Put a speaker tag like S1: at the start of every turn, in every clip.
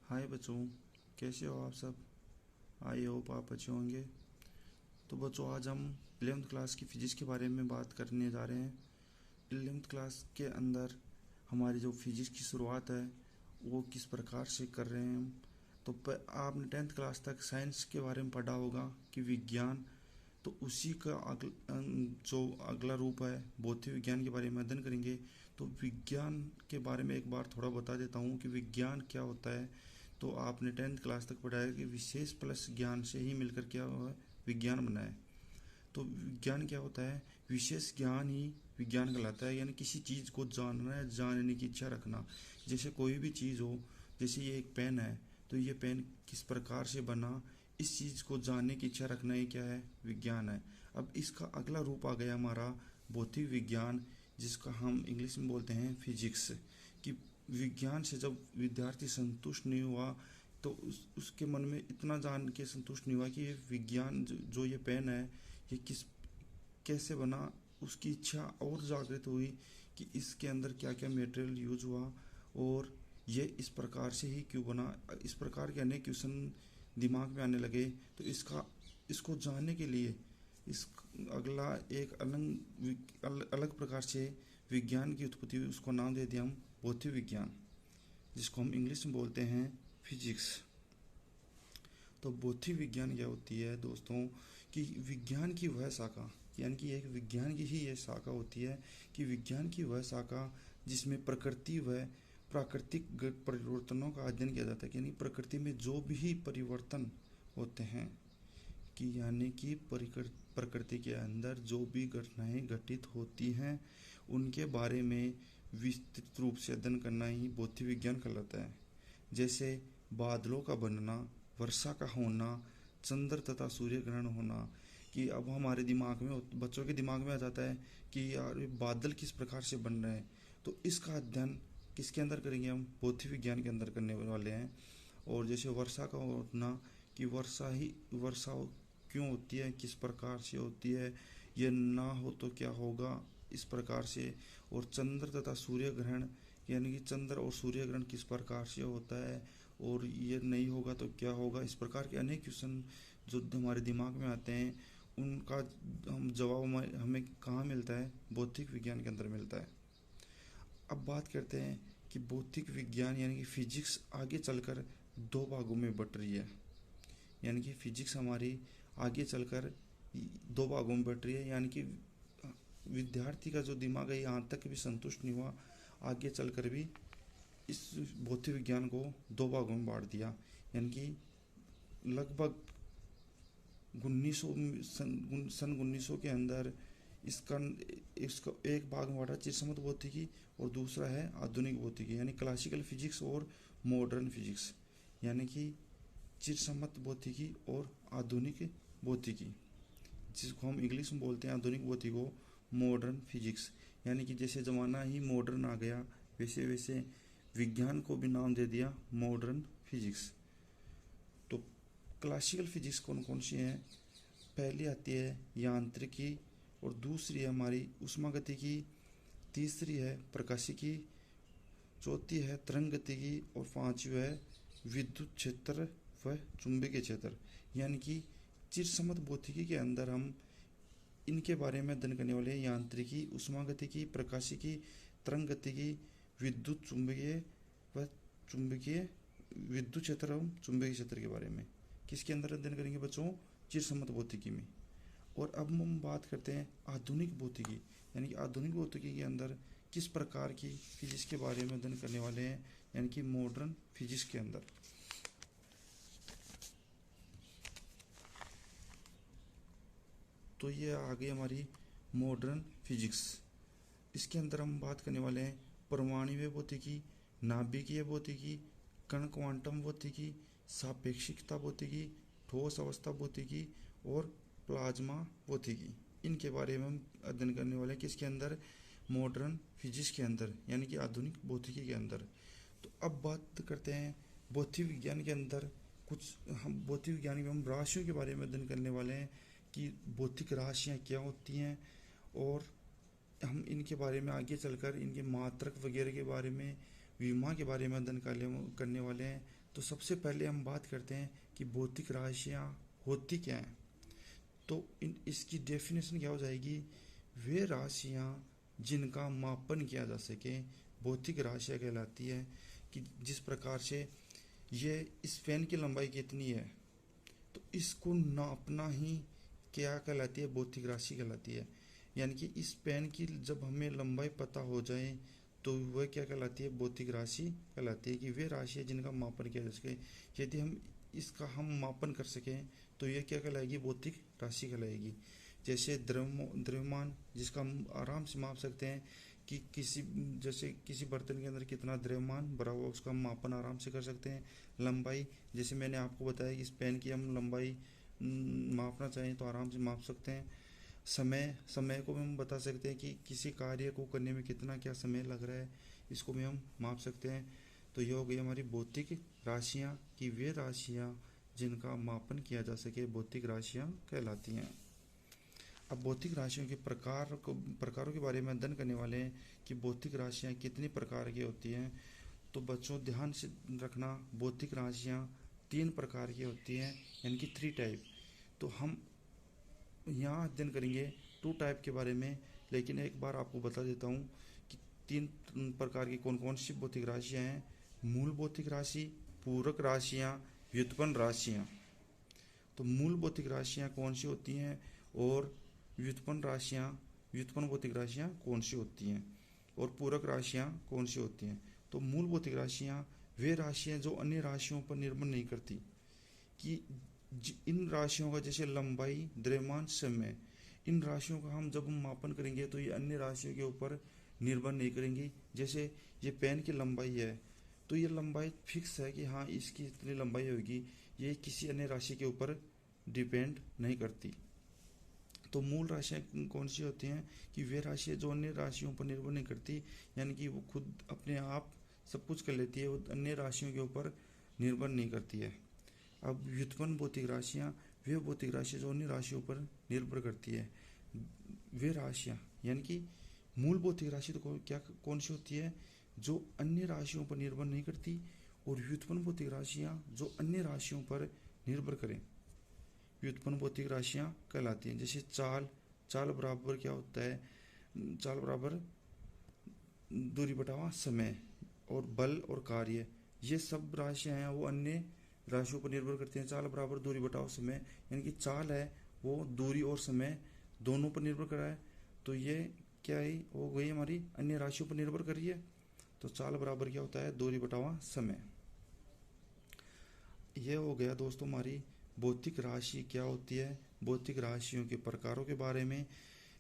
S1: हाय बच्चों, कैसे हो आप सब। आई होप आप अच्छे होंगे। तो बच्चों, आज हम 11th क्लास की फ़िज़िक्स के बारे में बात करने जा रहे हैं। 11th क्लास के अंदर हमारी जो फिज़िक्स की शुरुआत है वो किस प्रकार से कर रहे हैं हम। तो आपने 10th क्लास तक साइंस के बारे में पढ़ा होगा कि विज्ञान, तो उसी का जो अगला रूप है भौतिक विज्ञान के बारे में अध्ययन करेंगे। तो विज्ञान के बारे में एक बार थोड़ा बता देता हूँ कि विज्ञान क्या होता है। तो आपने 10th क्लास तक पढ़ा है कि विशेष प्लस ज्ञान से ही मिलकर क्या हुआ है, विज्ञान बना है। तो विज्ञान क्या होता है, विशेष ज्ञान ही विज्ञान कहलाता है, यानी किसी चीज़ को जानना है, जानने की इच्छा रखना। जैसे कोई भी चीज़ हो, जैसे ये एक पेन है, तो ये पेन किस प्रकार से बना, इस चीज़ को जानने की इच्छा रखना ही क्या है, विज्ञान है। अब इसका अगला रूप आ गया हमारा भौतिक विज्ञान, जिसका हम इंग्लिश में बोलते हैं फिजिक्स। कि विज्ञान से जब विद्यार्थी संतुष्ट नहीं हुआ तो उसके मन में इतना जान के संतुष्ट नहीं हुआ कि ये विज्ञान जो ये पेन है ये किस कैसे बना। उसकी इच्छा और जागृत हुई कि इसके अंदर क्या क्या मटेरियल यूज हुआ और ये इस प्रकार से ही क्यों बना। इस प्रकार के अनेक क्वेश्चन दिमाग में आने लगे। तो इसको जानने के लिए इस अगला एक अलग प्रकार से विज्ञान की उत्पत्ति हुई, उसको नाम दे दिया हम भौतिक विज्ञान, जिसको हम इंग्लिश में बोलते हैं फिजिक्स। तो भौतिक विज्ञान क्या होती है दोस्तों, कि विज्ञान की वह शाखा, यानी कि एक विज्ञान की ही यह शाखा होती है कि विज्ञान की वह शाखा जिसमें प्रकृति व प्राकृतिक परिवर्तनों का अध्ययन किया जाता है। यानी प्रकृति में जो भी परिवर्तन होते हैं, कि यानी कि प्रकृति के अंदर जो भी घटनाएं घटित होती हैं उनके बारे में विस्तृत रूप से अध्ययन करना ही भौतिक विज्ञान कहलाता है। जैसे बादलों का बनना, वर्षा का होना, चंद्र तथा सूर्य ग्रहण होना। कि अब हमारे दिमाग में, बच्चों के दिमाग में आ जाता है कि यार बादल किस प्रकार से बन रहे हैं। तो इसका अध्ययन किसके अंदर करेंगे हम, भौतिक विज्ञान के अंदर करने वाले हैं। और जैसे वर्षा का होना, कि वर्षा क्यों होती है, किस प्रकार से होती है, ये ना हो तो क्या होगा, इस प्रकार से। और चंद्र तथा सूर्य ग्रहण, यानी कि चंद्र और सूर्य ग्रहण किस प्रकार से होता है और ये नहीं होगा तो क्या होगा। इस प्रकार के अनेक क्वेश्चन जो हमारे दिमाग में आते हैं उनका हम जवाब हमें कहाँ मिलता है, भौतिक विज्ञान के अंदर मिलता है। अब बात करते हैं कि भौतिक विज्ञान यानी कि फिजिक्स आगे चलकर दो भागों में बट रही है। यानी कि फिजिक्स हमारी आगे चलकर दो भागों में बट रही है। यानी कि विद्यार्थी का जो दिमाग है यहाँ तक भी संतुष्ट नहीं हुआ, आगे चलकर भी इस भौतिक विज्ञान को दो भागों में बांट दिया। यानी कि लगभग 1900 सन 1900 के अंदर इसका इसका एक भाग में बांटा चिरसम्मत भौतिकी और दूसरा है आधुनिक भौतिकी, यानी क्लासिकल फिजिक्स और मॉडर्न फिजिक्स। यानी कि चिरसम्मत भौतिकी और आधुनिक भौतिकी, जिसको हम इंग्लिश में बोलते हैं आधुनिक भौतिकी को मॉडर्न फिजिक्स। यानी कि जैसे ज़माना ही मॉडर्न आ गया वैसे वैसे विज्ञान को भी नाम दे दिया मॉडर्न फिजिक्स। तो क्लासिकल फिजिक्स कौन कौन सी हैं, पहली आती है यांत्रिकी और दूसरी है हमारी उष्मागतिकी, तीसरी है प्रकाशिकी, चौथी है तरंग गतिकी और पांचवी है विद्युत क्षेत्र व चुंबकीय क्षेत्र। यानी कि चिरसम्मत भौतिकी के अंदर हम इनके बारे में अध्ययन करने वाले हैं, यांत्रिकी, उष्मागतिकी, प्रकाशिकी, तरंग गतिकी, विद्युत चुंबकीय व चुंबकीय विद्युत क्षेत्र एवं चुंबकीय क्षेत्र के बारे में। किसके अंदर अध्ययन करेंगे बच्चों, चिरसम्मत भौतिकी में। और अब हम बात करते हैं आधुनिक भौतिकी, यानी कि आधुनिक भौतिकी के अंदर किस प्रकार की फिजिक्स के बारे में अध्ययन करने वाले हैं, यानी कि मॉडर्न फिजिक्स के अंदर। तो ये आ गई हमारी मॉडर्न फिजिक्स। इसके अंदर हम बात करने वाले हैं परमाणु भौतिकी, नाभिकीय भौतिकी, कण क्वांटम भौतिकी, सापेक्षिकता भौतिकी, ठोस अवस्था भौतिकी और प्लाज्मा भौतिकी। इनके बारे में हम अध्ययन करने वाले हैं किसके अंदर, मॉडर्न फिजिक्स के अंदर, यानी कि आधुनिक भौतिकी के अंदर। तो अब बात करते हैं भौतिक विज्ञान के अंदर कुछ, हम भौतिक विज्ञान में हम राशियों के बारे में अध्ययन करने वाले हैं कि भौतिक राशियाँ क्या होती हैं और हम इनके बारे में आगे चलकर इनके मात्रक वगैरह के बारे में, विमा के बारे में अध्ययन करने वाले हैं। तो सबसे पहले हम बात करते हैं कि भौतिक राशियाँ होती क्या हैं। तो इसकी डेफिनेशन क्या हो जाएगी, वे राशियाँ जिनका मापन किया जा सके भौतिक राशियाँ कहलाती है। कि जिस प्रकार से ये इस पेन की लंबाई कितनी है, तो इसको नापना ही क्या कहलाती है, भौतिक राशि कहलाती है। यानी कि इस पेन की जब हमें लंबाई पता हो जाए तो वह क्या कहलाती है, भौतिक राशि कहलाती है। कि वे राशि है जिनका मापन किया जा सके। यदि हम मापन कर सकें तो यह क्या कहलाएगी, भौतिक राशि कहलाएगी। जैसे द्रव्यमान, जिसका हम आराम से माप सकते हैं कि जैसे किसी बर्तन के अंदर कितना द्रव्यमान भरा हुआ, उसका हम मापन आराम से कर सकते हैं। लंबाई, जैसे मैंने आपको बताया कि इस पेन की हम लंबाई मापना चाहें तो आराम से माप सकते हैं। समय को भी हम बता सकते हैं कि किसी कार्य को करने में कितना क्या समय लग रहा है, इसको भी हम माप सकते हैं। तो ये हो गई हमारी भौतिक राशियाँ, कि वे राशियाँ जिनका मापन किया जा सके भौतिक राशियाँ कहलाती हैं। अब भौतिक राशियों के प्रकारों के बारे में अध्ययन करने वाले हैं कि भौतिक राशियाँ कितनी प्रकार की होती हैं। तो बच्चों ध्यान से रखना, भौतिक राशियाँ 3 प्रकार की होती हैं, यानी कि 3 टाइप। तो हम यहाँ अध्ययन करेंगे 2 टाइप के बारे में। लेकिन एक बार आपको बता देता हूँ कि 3 प्रकार की कौन कौन सी भौतिक राशियाँ हैं। मूल भौतिक राशि, पूरक राशियाँ, व्युत्पन्न राशियाँ। तो मूल भौतिक राशियाँ कौन सी होती हैं और व्युत्पन्न भौतिक राशियाँ कौन सी होती हैं और पूरक राशियाँ कौन सी होती हैं। तो मूल भौतिक राशियाँ वे राशियाँ जो अन्य राशियों पर निर्भर नहीं करती। कि इन राशियों का जैसे लंबाई, द्रव्यमान, समय, इन राशियों का हम जब मापन करेंगे तो ये अन्य राशियों के ऊपर निर्भर नहीं करेंगी। जैसे ये पेन की लंबाई है, तो ये लंबाई फिक्स है कि हाँ इसकी इतनी लंबाई होगी, ये किसी अन्य राशि के ऊपर डिपेंड नहीं करती। तो मूल राशियाँ कौन सी होती हैं, कि वे राशियाँ जो अन्य राशियों पर निर्भर नहीं करती, यानी कि वो खुद अपने आप सब कुछ कर लेती है, वो अन्य राशियों के ऊपर निर्भर नहीं करती है। अब व्युत्पन्न भौतिक राशियाँ, वे भौतिक राशियाँ जो अन्य राशियों पर निर्भर करती है। वे राशियाँ यानी कि मूल भौतिक राशि तो कौन सी होती है, जो अन्य राशियों पर निर्भर नहीं करती। और व्युत्पन्न भौतिक राशियाँ जो अन्य राशियों पर निर्भर करें, व्युत्पन्न भौतिक राशियाँ कहलाती हैं। जैसे चाल बराबर क्या होता है, चाल बराबर दूरी बटावा समय, और बल और कार्य, ये सब राशियाँ हैं वो अन्य राशियों पर निर्भर करती हैं। चाल बराबर दूरी बटाओ समय, यानी कि चाल है वो दूरी और समय दोनों पर निर्भर कर रहा है। तो ये क्या है, हो गई हमारी अन्य राशियों पर निर्भर कर रही है। तो चाल बराबर क्या होता है, दूरी बटावा समय। ये हो गया दोस्तों हमारी भौतिक राशि क्या होती है, भौतिक राशियों के प्रकारों के बारे में,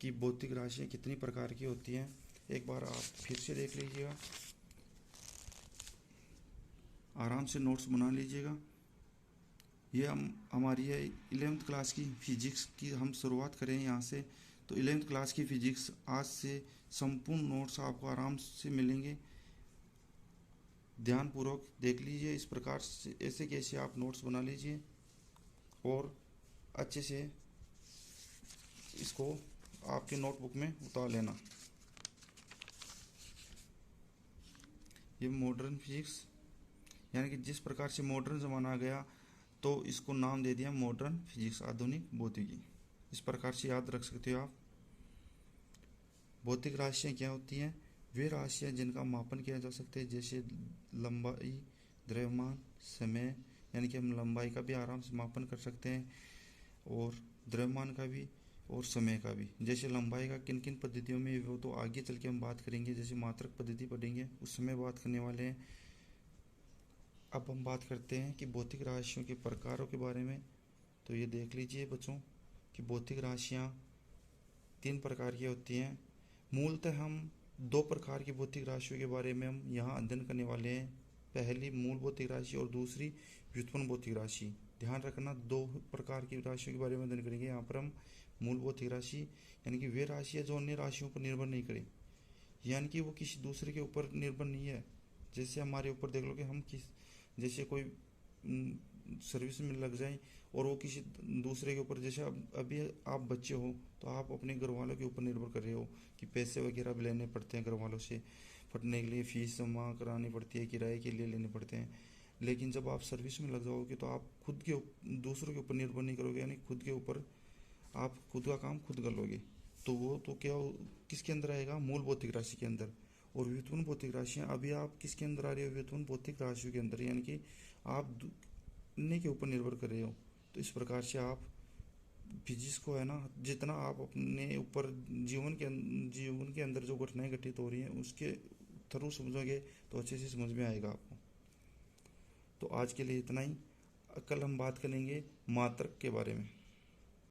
S1: कि भौतिक राशियाँ कितनी प्रकार की होती हैं। एक बार आप फिर से देख लीजिएगा, आराम से नोट्स बना लीजिएगा। ये हमारी है 11th क्लास की फिजिक्स की हम शुरुआत करें यहाँ से। तो 11th क्लास की फिजिक्स आज से संपूर्ण नोट्स आपको आराम से मिलेंगे। ध्यानपूर्वक देख लीजिए, इस प्रकार से ऐसे कैसे आप नोट्स बना लीजिए और अच्छे से इसको आपके नोटबुक में उतार लेना। ये मॉडर्न फिजिक्स, यानी कि जिस प्रकार से मॉडर्न ज़माना आ गया तो इसको नाम दे दिया मॉडर्न फिजिक्स, आधुनिक भौतिकी। इस प्रकार से याद रख सकते हो आप। भौतिक राशियाँ क्या होती हैं, वे राशियाँ जिनका मापन किया जा सकता है। जैसे लंबाई, द्रव्यमान, समय, यानी कि हम लंबाई का भी आराम से मापन कर सकते हैं और द्रव्यमान का भी और समय का भी। जैसे लंबाई का किन किन पद्धतियों में, वो तो आगे चल के हम बात करेंगे, जैसे मात्रक पद्धति पढ़ेंगे उस समय बात करने वाले हैं। अब हम बात करते हैं कि भौतिक राशियों के प्रकारों के बारे में। तो ये देख लीजिए बच्चों कि भौतिक राशियाँ 3 प्रकार की होती हैं। मूलतः हम 2 प्रकार की भौतिक राशियों के बारे में हम यहाँ अध्ययन करने वाले हैं। पहली मूल भौतिक राशि और दूसरी व्युत्पन्न भौतिक राशि। ध्यान रखना, 2 प्रकार की राशियों के बारे में अध्ययन करेंगे। यहाँ पर हम मूल भौतिक राशि यानी कि वे राशियाँ जो अन्य राशियों पर निर्भर नहीं करें, यानी कि वो किसी दूसरे के ऊपर निर्भर नहीं है। जैसे हमारे ऊपर देख लो कि हम जैसे कोई सर्विस में लग जाए और वो किसी दूसरे के ऊपर, जैसे अभी आप बच्चे हो तो आप अपने घर वालों के ऊपर निर्भर कर रहे हो कि पैसे वगैरह भी लेने पड़ते हैं घर वालों से, पढ़ने के लिए फीस जमा करानी पड़ती है, किराए के लिए लेने पड़ते हैं। लेकिन जब आप सर्विस में लग जाओगे तो आप खुद के दूसरों के ऊपर निर्भर नहीं करोगे, यानी खुद के ऊपर आप खुद का काम खुद कर लोगे। तो वो तो क्या किसके अंदर आएगा, मूल भौतिक राशि के अंदर। और व्युत्पन्न भौतिक राशियाँ अभी आप किसके अंदर आ रही हो, व्युत्पन्न भौतिक राशियों के अंदर, यानी कि आप अन्य के ऊपर निर्भर कर रहे हो। तो इस प्रकार से आप फिजिक्स को है ना, जितना आप अपने ऊपर जीवन के अंदर जो घटनाएं घटित हो रही हैं उसके थ्रू समझोगे तो अच्छे से समझ में आएगा आपको। तो आज के लिए इतना ही। कल हम बात करेंगे मात्रक के बारे में।